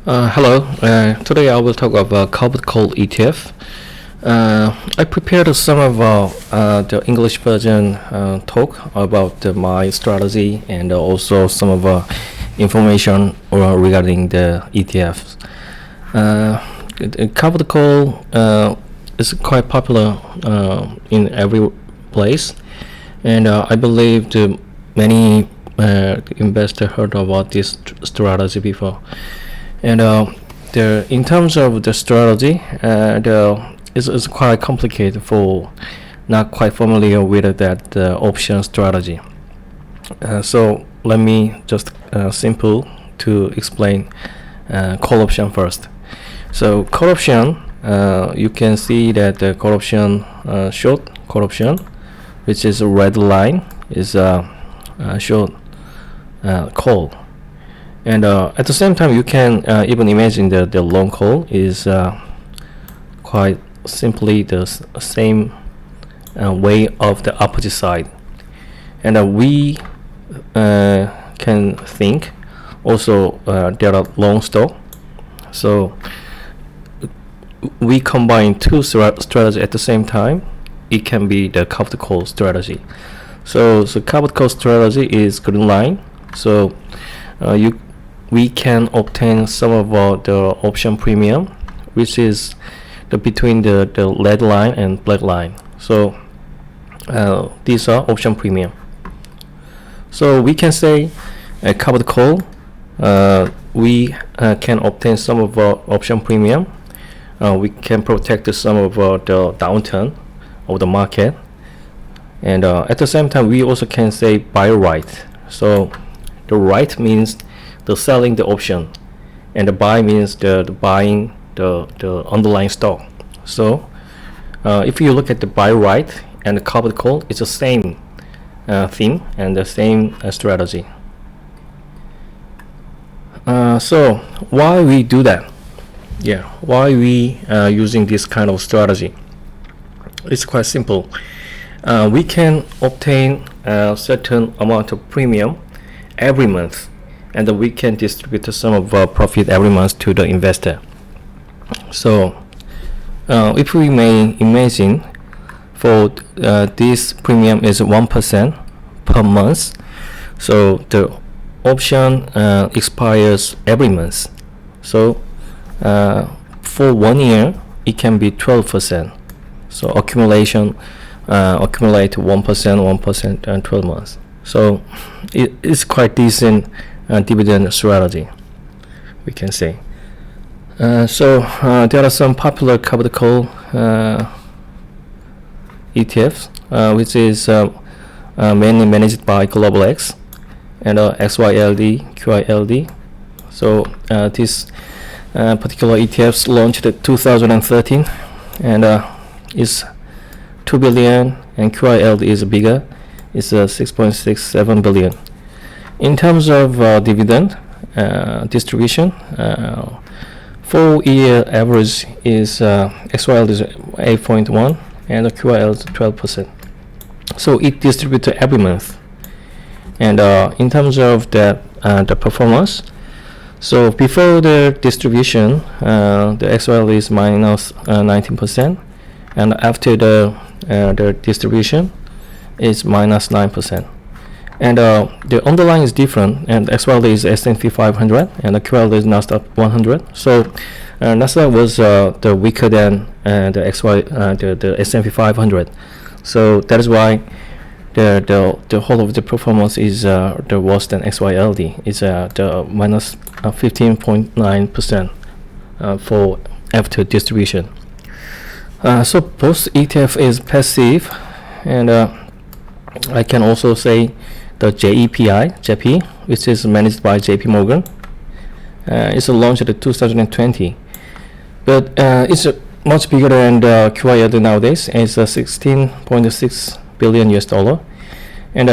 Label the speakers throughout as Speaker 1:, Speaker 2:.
Speaker 1: Hello. Today I will talk about Converd Call ETF. I prepared some of the English version talk about my strategy and also some of information regarding the ETFs. Converd Call is quite popular in every place, and I believe many investors heard about this strategy before. And in terms of the strategy, it's quite complicated for not quite familiar with that option strategy. So let me just simple to explain call option first. So call option, you can see that the call option short call option, which is a red line, is a short call. And at the same time, you can even imagine that the long call is quite simply the same way of the opposite side. And we can think also there are long stock. So we combine two strategies at the same time. It can be the Converd Call strategy. So Converd Call strategy is green line. So we can obtain some of the option premium, which is between the red line and black line. So these are option premium. So we can say a Converd Call, we can obtain some of option premium. We can protect some of the downturn of the market, and at the same time we also can say buy right. So the right means the selling the option, and the buy means the buying the underlying stock. So if you look at the buy right and the Converd Call, it's the same thing and the same strategy. So why we do that? Yeah, why we using this kind of strategy? It's quite simple. We can obtain a certain amount of premium every month, and we can distribute some of our profit every month to the investor. So if we may imagine for this premium is 1% per month, so the option expires every month. So for 1 year it can be 12%. So accumulate 1%, and 12 months. So it is quite decent dividend strategy, we can say. So there are some popular Converd Call ETFs, which is mainly managed by Global X and XYLD, QYLD. So this particular ETFs launched in 2013, and is 2 billion, and QYLD is bigger. It's 6.67 billion. In terms of dividend distribution, 4-year average is XYLD is 8.1 and QYLD is 12%. So it distributes every month. And in terms of the performance, so before the distribution, the XYLD is minus 19%, and after the distribution, is minus 9%. And the underlying is different, and XYLD is S&P 500 and the QYLD is Nasdaq 100. So Nasdaq was the weaker than the S&P 500. So that is why the whole of the performance is the worse than XYLD. It's the minus 15.9% for after distribution. So both ETF is passive, and I can also say the JEPI, which is managed by JP Morgan. It's launched in 2020, but it's much bigger than the QYLD nowadays. It's 16.6 billion US dollar, and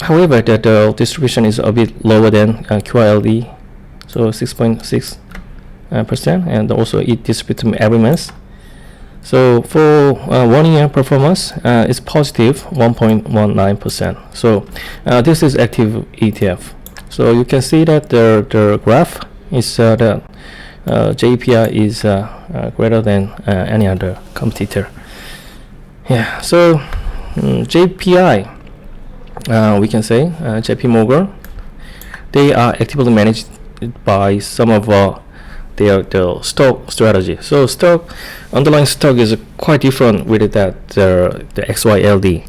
Speaker 1: however the distribution is a bit lower than QYLD, so 6.6%, and also it distributes every month. So for 1 year performance, it's positive 1.19%. So this is active ETF. So you can see that the graph is JEPI is greater than any other competitor. Yeah, so JPI, we can say JP Morgan, they are actively managed by some of their stock strategy. So underlying stock is quite different with that the XYLD.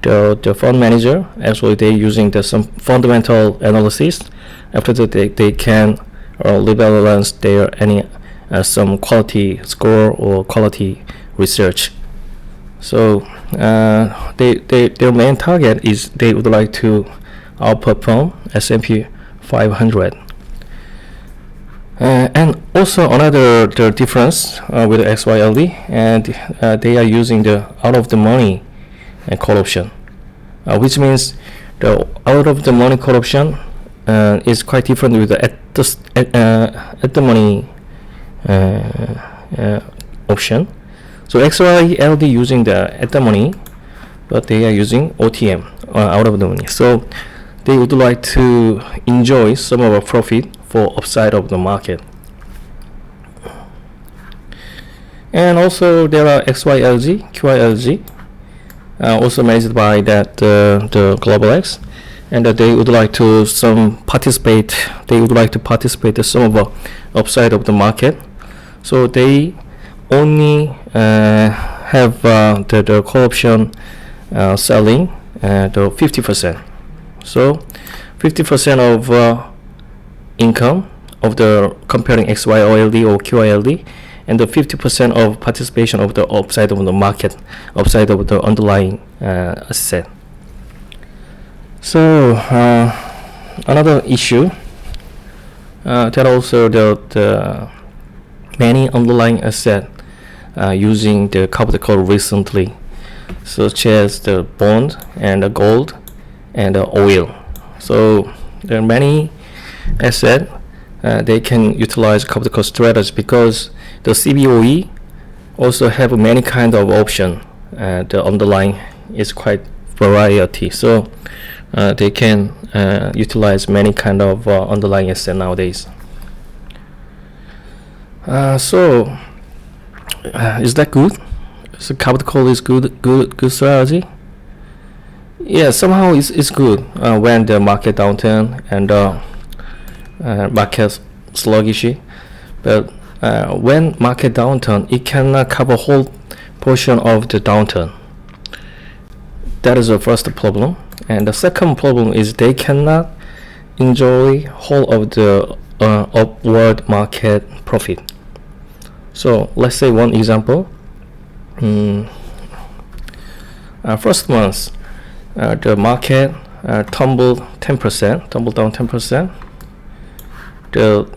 Speaker 1: The fund manager actually they using some fundamental analysis. After that they can rebalance their some quality score or quality research. So their main target is they would like to outperform S&P 500. And also another difference with the XYLD, and they are using the out of the money call option, which means the out of the money call option is quite different with the at the money option. So XYLD using the at the money, but they are using OTM out of the money. So they would like to enjoy some of a profit for upside of the market. And also there are XYLD, QYLD, also managed by the Global X, and they would like to participate. They would like to participate in some of the upside of the market. So they only have the call option selling the 50%. So 50% of income of the comparing XYLD or QYLD, and the 50% of participation of the upside of the market, upside of the underlying asset. So another issue that also the many underlying asset using the capital call recently, such as the bond and the gold and the oil. So there are many assets they can utilize capital call strategy because the CBOE also have many kind of option. The underlying is quite variety, so they can utilize many kind of underlying asset nowadays. So is that good? So capital call is good strategy? Yeah, somehow it's good when the market downturn and market sluggish, but when market downturn, it cannot cover whole portion of the downturn. That is the first problem, and the second problem is they cannot enjoy whole of the upward market profit. So let's say one example. First month, the market tumbled down 10%. The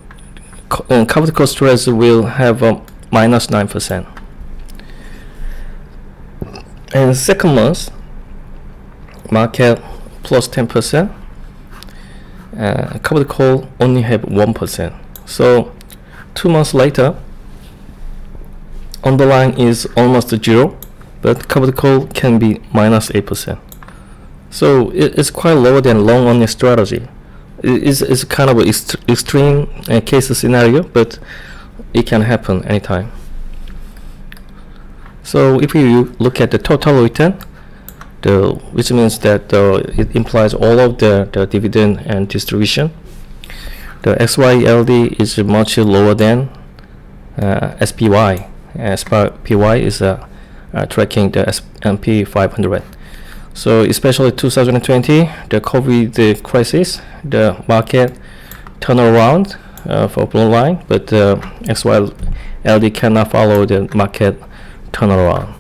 Speaker 1: capital call strategy will have a minus 9%. And second month, market plus 10%. Capital call only have 1%. So 2 months later, underlying is almost 0, but capital call can be minus 8%. So it's quite lower than long only strategy. It's kind of an extreme case scenario, but it can happen anytime. So if you look at the total return, which means that it implies all of the dividend and distribution, the XYLD is much lower than SPY. SPY is tracking the S&P 500. So especially 2020, the COVID crisis, the market turned around for blue line, but XYLD cannot follow the market turnaround.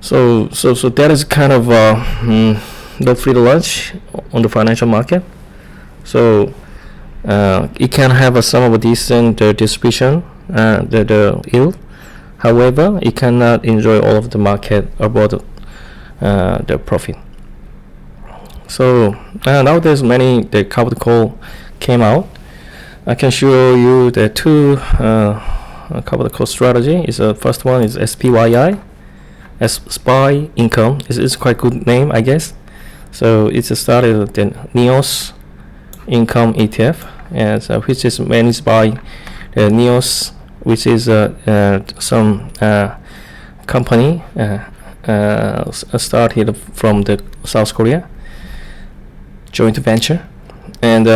Speaker 1: So that is kind of no free lunch on the financial market. So it can have some of a decent distribution, the yield. However, it cannot enjoy all of the market about the profit. So nowadays the capital call came out. I can show you the two capital call strategy. Is the first one is SPYI, SPY income. It's quite good name, I guess. So it's started the NEOS income ETF, and which is managed by Neos, which is some company started from the South Korea, joint venture, and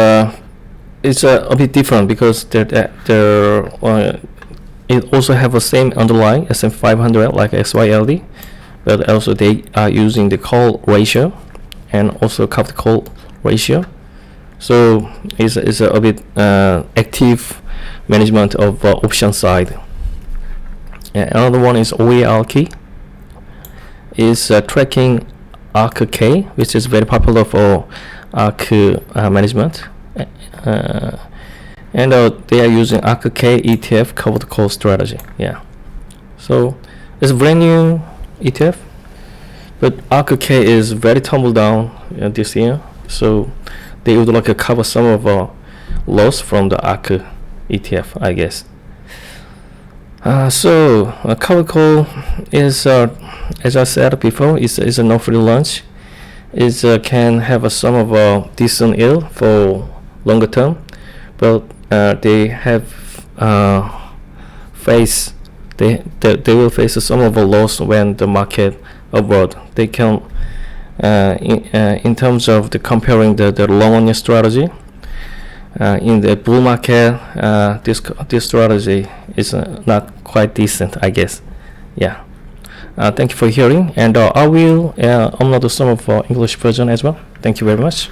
Speaker 1: it's a bit different because it also have the same underlying S&P 500 like XYLD, but also they are using the call ratio and also covered call ratio. So it's a bit active management of option side. And another one is OER key. Is tracking ARK-K, which is very popular for ARK management. And they are using ARK-K ETF covered call strategy. Yeah. So it's a brand new ETF, but ARK-K is very tumbled down this year. So they would like to cover some of loss from the ARK ETF, I guess. So covered call is, as I said before, is a no free lunch. It can have some of a decent yield for longer term, but they have they will face some of a loss when the market abroad. They can in terms of the comparing the long only strategy in the bull market, this strategy is not quite decent, I guess. Yeah. Thank you for hearing, and I will upload some of English version as well. Thank you very much.